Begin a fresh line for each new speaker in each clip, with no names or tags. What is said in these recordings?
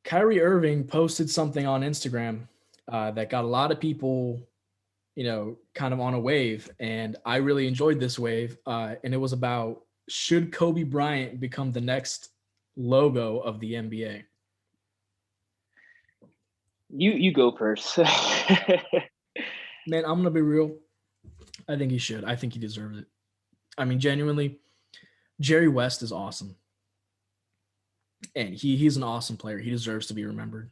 Kyrie Irving posted something on Instagram that got a lot of people, kind of on a wave, and I really enjoyed this wave. And it was about, should Kobe Bryant become the next logo of the NBA?
You go first.
Man, I'm gonna be real. I think he should. I think he deserves it. I mean, genuinely, Jerry West is awesome, and he's an awesome player. He deserves to be remembered.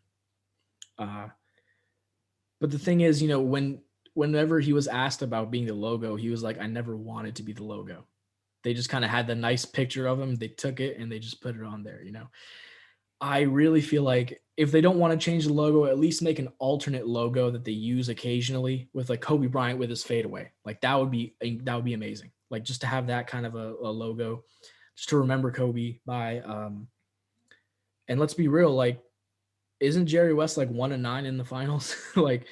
Uh, but the thing is, whenever he was asked about being the logo, he was like, "I never wanted to be the logo." They just kind of had the nice picture of him. They took it and they just put it on there. I really feel like if they don't want to change the logo, at least make an alternate logo that they use occasionally with like Kobe Bryant with his fadeaway. Like that would be amazing. Like just to have that kind of a logo, just to remember Kobe by. And let's be real, like, isn't Jerry West like 1-9 in the finals? Like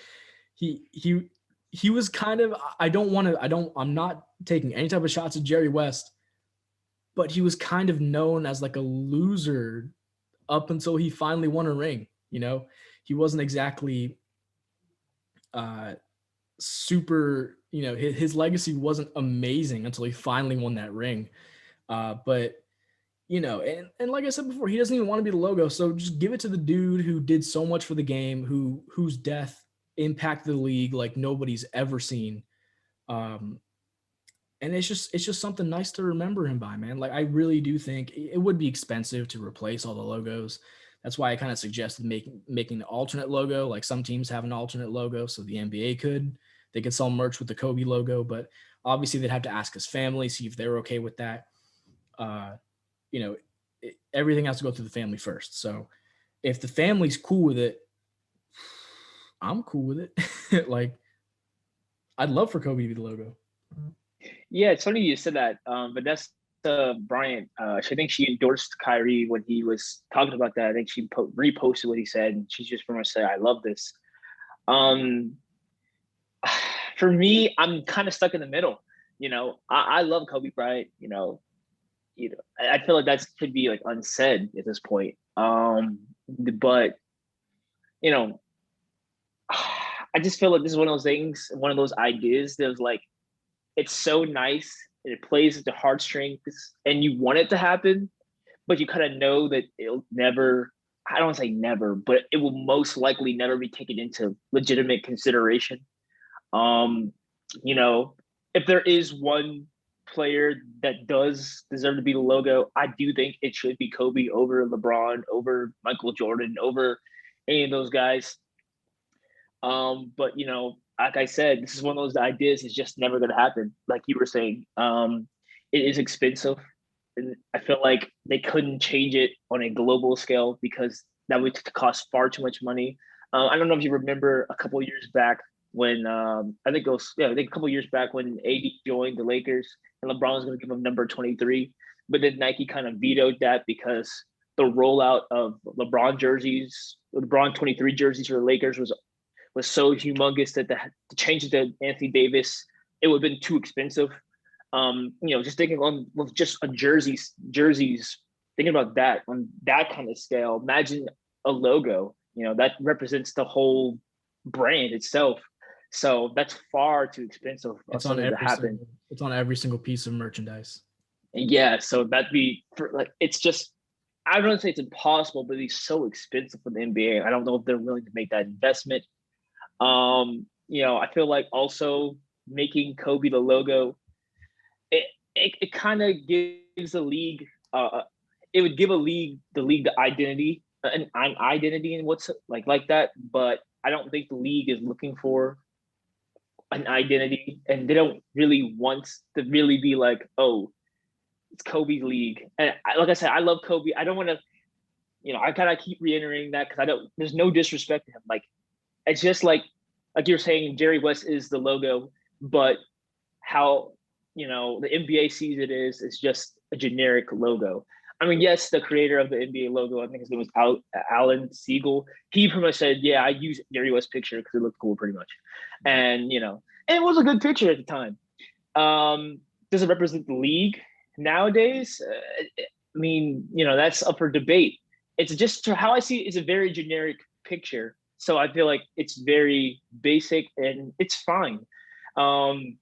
he he he was kind of. I don't want to. I'm not taking any type of shots at Jerry West, but he was kind of known as like a loser up until he finally won a ring. He wasn't exactly uh, super. His legacy wasn't amazing until he finally won that ring. But and like I said before, he doesn't even want to be the logo. So just give it to the dude who did so much for the game, whose death impacted the league like nobody's ever seen. Um, and it's just something nice to remember him by, man. Like I really do think it would be expensive to replace all the logos. That's why I kind of suggested making an alternate logo. Like some teams have an alternate logo, so the NBA they could sell merch with the Kobe logo, but obviously they'd have to ask his family, see if they're okay with that. Uh, Everything has to go through the family first. So if the family's cool with it, I'm cool with it. Like I'd love for Kobe to be the logo.
Yeah, it's funny you said that. Vanessa Bryant, I think she endorsed Kyrie when he was talking about that. I think she reposted what he said, and she's just pretty much said, "I love this." Um, for me, I'm kind of stuck in the middle. I love Kobe Bryant. I feel like that could be like unsaid at this point. But you know, I just feel like this is one of those things, one of those ideas that was like, it's so nice and it plays at the heartstrings and you want it to happen, but you kind of know that it'll never, I don't want to say never, but it will most likely never be taken into legitimate consideration. Um, you know, if there is one player that does deserve to be the logo, I do think it should be Kobe over LeBron, over Michael Jordan, over any of those guys. But like I said, this is one of those ideas is just never going to happen. Like you were saying, it is expensive, and I feel like they couldn't change it on a global scale because that would cost far too much money. I don't know if you remember a couple of years back when I think it was I think a couple of years back when AD joined the Lakers and LeBron was going to give him number 23, but then Nike kind of vetoed that because the rollout of LeBron 23 jerseys for the Lakers was so humongous that the change to Anthony Davis, it would have been too expensive. Just thinking on with just a jerseys, thinking about that on that kind of scale. Imagine a logo, that represents the whole brand itself. So that's far too expensive for
It's on
something to
every
happen.
single it's on every single piece of merchandise.
And yeah, so that'd be it's just I don't say it's impossible, but it's so expensive for the NBA. I don't know if they're willing to make that investment. I feel like also making Kobe the logo, it kind of gives the league, it would give the league the identity, an identity and what's like that. But I don't think the league is looking for an identity, and they don't really want to really be like, oh, it's Kobe's league. And like I said, I love Kobe. I don't want to, I kind of keep reiterating that because I don't. There's no disrespect to him. Like it's just like you're saying, Jerry West is the logo, but how the NBA sees it is just a generic logo. I mean, yes, the creator of the NBA logo, I think his name was Alan Siegel. He pretty much said, "Yeah, I use Jerry West's picture because it looked cool, pretty much," and and it was a good picture at the time. Does it represent the league nowadays? I mean, that's up for debate. it's just how I see it is a very generic picture. So I feel like it's very basic and it's fine. Um,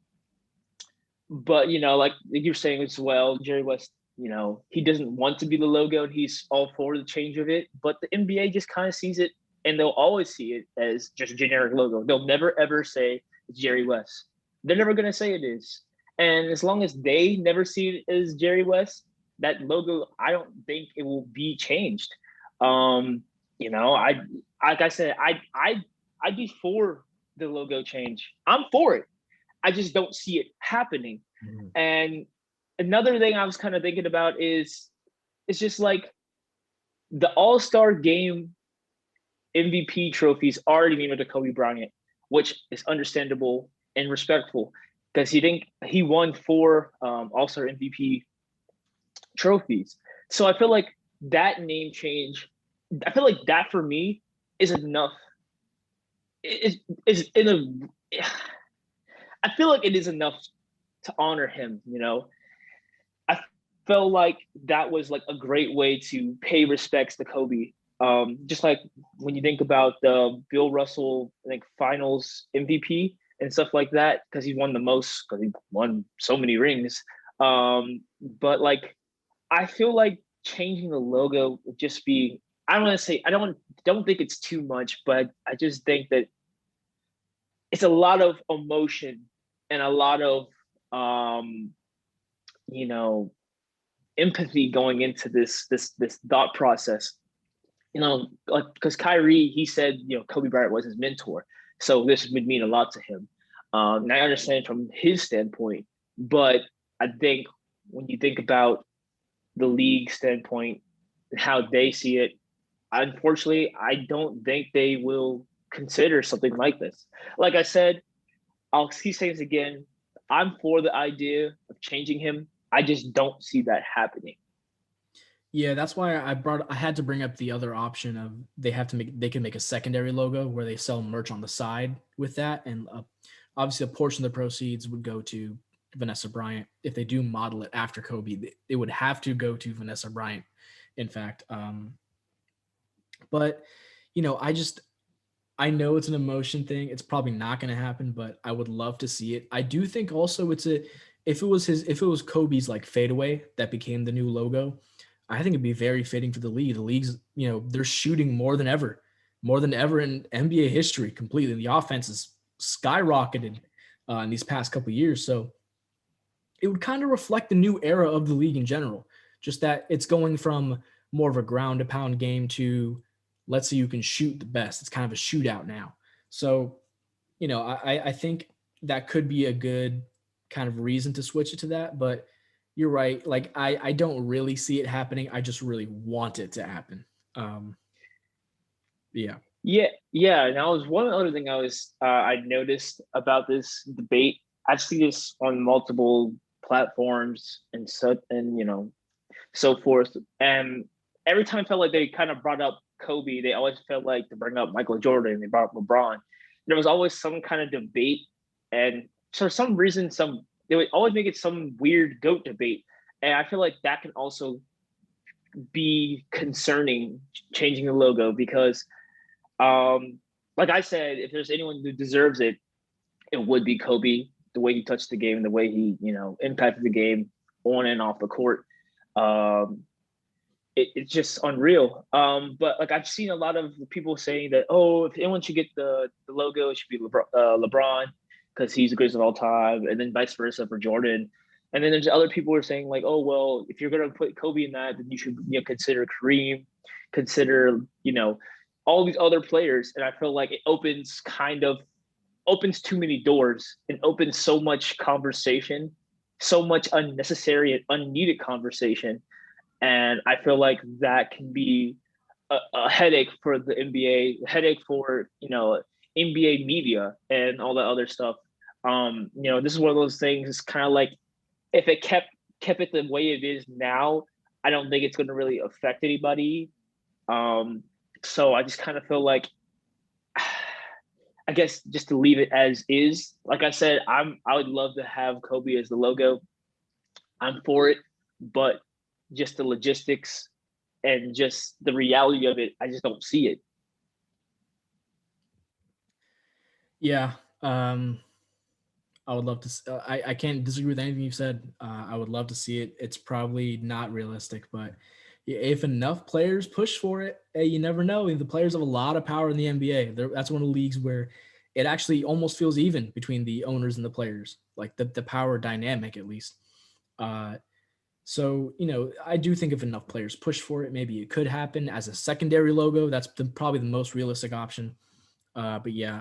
but like you're saying as well, Jerry West, he doesn't want to be the logo and he's all for the change of it. But the NBA just kind of sees it and they'll always see it as just a generic logo. They'll never ever say it's Jerry West. They're never gonna say it is. And as long as they never see it as Jerry West, that logo, I don't think it will be changed. I like I said, I'd be for the logo change. I'm for it. I just don't see it happening.
Mm-hmm.
And another thing I was kind of thinking about is it's just like the All-Star game MVP trophies already named to Kobe Bryant, which is understandable and respectful because he won 4 All-Star MVP trophies. So I feel like that name change, I feel like that for me is enough. Is in a I feel like it is enough to honor him, I felt like that was like a great way to pay respects to Kobe. Just like when you think about the Bill Russell, like finals MVP and stuff like that, because he won the most, because he won so many rings. But like, I feel like changing the logo would just be, I don't want to say, don't think it's too much, but I just think that it's a lot of emotion and a lot of, you know, empathy going into this thought process. Like because Kyrie, he said, Kobe Bryant was his mentor, so this would mean a lot to him. And I understand from his standpoint, but I think when you think about the league standpoint and how they see it, unfortunately, I don't think they will consider something like this. Like I said, I'll keep saying this again. I'm for the idea of changing him. I just don't see that happening.
Yeah, that's why I had to bring up the other option of they can make a secondary logo where they sell merch on the side with that, and obviously a portion of the proceeds would go to Vanessa Bryant. If they do model it after Kobe, it would have to go to Vanessa Bryant, in fact. But I know it's an emotion thing. It's probably not going to happen, but I would love to see it. I do think also if it was Kobe's like fadeaway that became the new logo, I think it'd be very fitting for the league. The league's, they're shooting more than ever in NBA history completely. The offense is skyrocketed in these past couple of years. So it would kind of reflect the new era of the league in general. Just that it's going from more of a ground to pound game to let's see who can shoot the best. It's kind of a shootout now. So, I think that could be a good kind of reason to switch it to that. But you're right. Like I don't really see it happening. I just really want it to happen. Yeah.
Yeah. And one other thing I noticed about this debate. I've seen this on multiple platforms and so forth. And every time I felt like they kind of brought up Kobe, they always felt like to bring up Michael Jordan. They brought up LeBron. There was always some kind of debate, and for some reason, they would always make it some weird GOAT debate. And I feel like that can also be concerning, changing the logo, because like I said, if there's anyone who deserves it, it would be Kobe. The way he touched the game, the way he impacted the game on and off the court, it's just unreal. But like I've seen a lot of people saying that, oh, if anyone should get the logo, it should be LeBron because he's the greatest of all time, and then vice versa for Jordan. And then there's other people who are saying like, oh well, if you're gonna put Kobe in that, then you should consider Kareem, consider all these other players. And I feel like it opens too many doors and opens so much conversation, so much unnecessary and unneeded conversation. And I feel like that can be a headache for the NBA, a headache for NBA media and all that other stuff. This is one of those things. It's kind of like if it kept it the way it is now, I don't think it's going to really affect anybody. So I just kind of feel like, I guess, just to leave it as is. Like I said, I would love to have Kobe as the logo. I'm for it, but just the logistics and just the reality of it, I just don't see it.
Yeah. I would love to. I can't disagree with anything you've said. I would love to see it. It's probably not realistic, but if enough players push for it, hey, you never know. The players have a lot of power in the NBA. That's one of the leagues where it actually almost feels even between the owners and the players, like the power dynamic at least. So I do think if enough players push for it, maybe it could happen as a secondary logo. That's probably the most realistic option. But yeah,